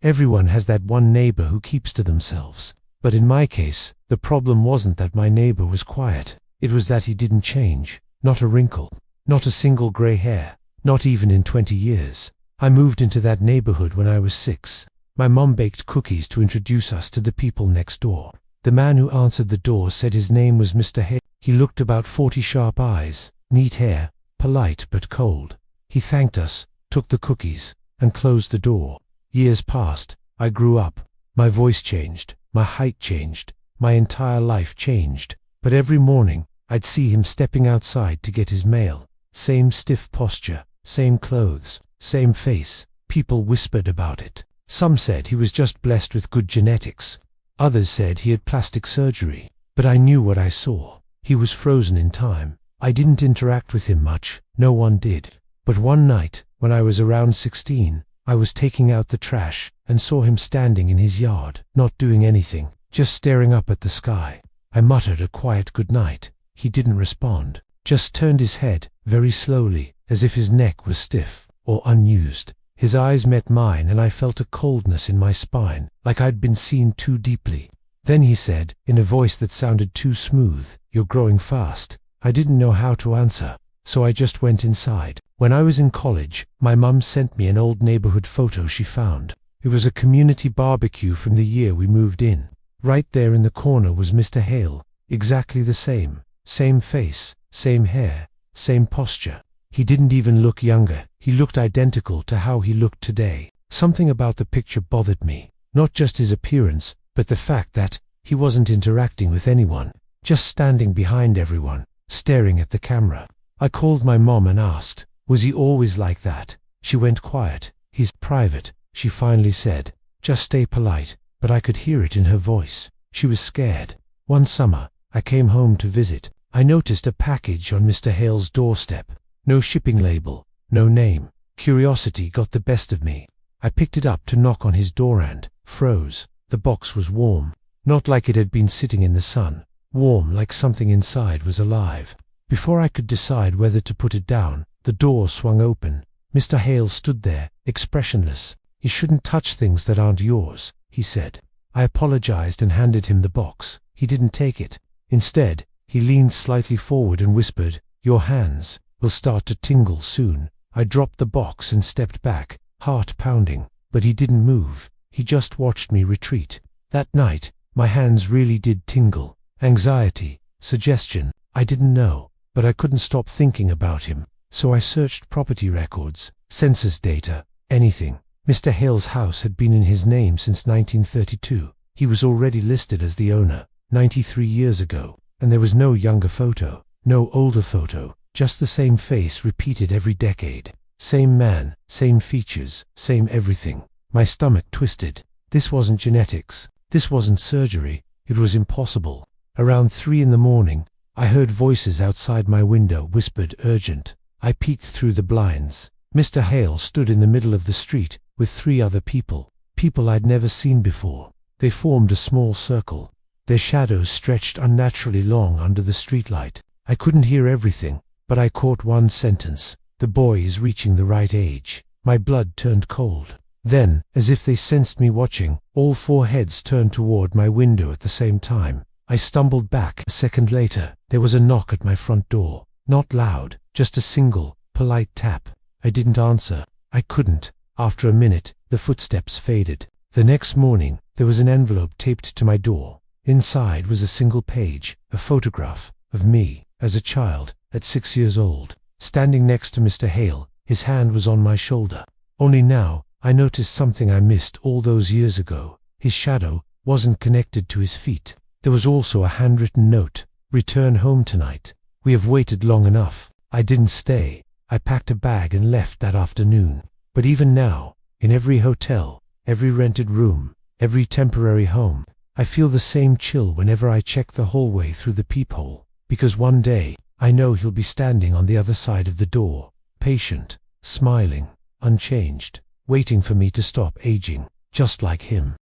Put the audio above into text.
Everyone has that one neighbor who keeps to themselves. But in my case, the problem wasn't that my neighbor was quiet. It was that he didn't change. Not a wrinkle. Not a single gray hair. Not even in 20 years. I moved into that neighborhood when I was 6. My mom baked cookies to introduce us to the people next door. The man who answered the door said his name was Mr. Hale. He looked about 40, sharp eyes, neat hair, polite but cold. He thanked us, took the cookies, and closed the door. Years passed. I grew up. My voice changed. My height changed. My entire life changed. But every morning, I'd see him stepping outside to get his mail. Same stiff posture, same clothes, same face. People whispered about it. Some said he was just blessed with good genetics. Others said he had plastic surgery. But I knew what I saw. He was frozen in time. I didn't interact with him much. No one did. But one night, when I was around 16, I was taking out the trash and saw him standing in his yard, not doing anything, just staring up at the sky. I muttered a quiet good night. He didn't respond, just turned his head, very slowly, as if his neck was stiff or unused. His eyes met mine and I felt a coldness in my spine, like I'd been seen too deeply. Then he said, in a voice that sounded too smooth, "You're growing fast." I didn't know how to answer, so I just went inside. When I was in college, my mum sent me an old neighborhood photo she found. It was a community barbecue from the year we moved in. Right there in the corner was Mr. Hale, exactly the same. Same face, same hair, same posture. He didn't even look younger. He looked identical to how he looked today. Something about the picture bothered me. Not just his appearance, but the fact that he wasn't interacting with anyone, just standing behind everyone, staring at the camera. I called my mom and asked, was he always like that? She went quiet. He's private, she finally said. Just stay polite. But I could hear it in her voice. She was scared. One summer, I came home to visit. I noticed a package on Mr. Hale's doorstep. No shipping label, no name. Curiosity got the best of me. I picked it up to knock on his door and froze. The box was warm, not like it had been sitting in the sun. Warm like something inside was alive. Before I could decide whether to put it down, the door swung open. Mr. Hale stood there, expressionless. "You shouldn't touch things that aren't yours," he said. I apologized and handed him the box. He didn't take it. Instead, he leaned slightly forward and whispered, "Your hands will start to tingle soon." I dropped the box and stepped back, heart pounding. But he didn't move. He just watched me retreat. That night, my hands really did tingle. Anxiety, suggestion, I didn't know. But I couldn't stop thinking about him. So I searched property records, census data, anything. Mr. Hale's house had been in his name since 1932. He was already listed as the owner, 93 years ago. And there was no younger photo, no older photo, just the same face repeated every decade. Same man, same features, same everything. My stomach twisted. This wasn't genetics. This wasn't surgery. It was impossible. Around 3 in the morning, I heard voices outside my window whispered urgent. I peeked through the blinds. Mr. Hale stood in the middle of the street with 3 other people. People I'd never seen before. They formed a small circle. Their shadows stretched unnaturally long under the streetlight. I couldn't hear everything, but I caught one sentence. "The boy is reaching the right age." My blood turned cold. Then, as if they sensed me watching, all 4 heads turned toward my window at the same time. I stumbled back. A second later, there was a knock at my front door. Not loud, just a single, polite tap. I didn't answer. I couldn't. After a minute, the footsteps faded. The next morning, there was an envelope taped to my door. Inside was a single page, a photograph of me, as a child, at 6 years old, standing next to Mr. Hale. His hand was on my shoulder. Only now, I noticed something I missed all those years ago. His shadow wasn't connected to his feet. There was also a handwritten note. "Return home tonight. We have waited long enough." I didn't stay. I packed a bag and left that afternoon. But even now, in every hotel, every rented room, every temporary home, I feel the same chill whenever I check the hallway through the peephole. Because one day, I know he'll be standing on the other side of the door, patient, smiling, unchanged, waiting for me to stop aging, just like him.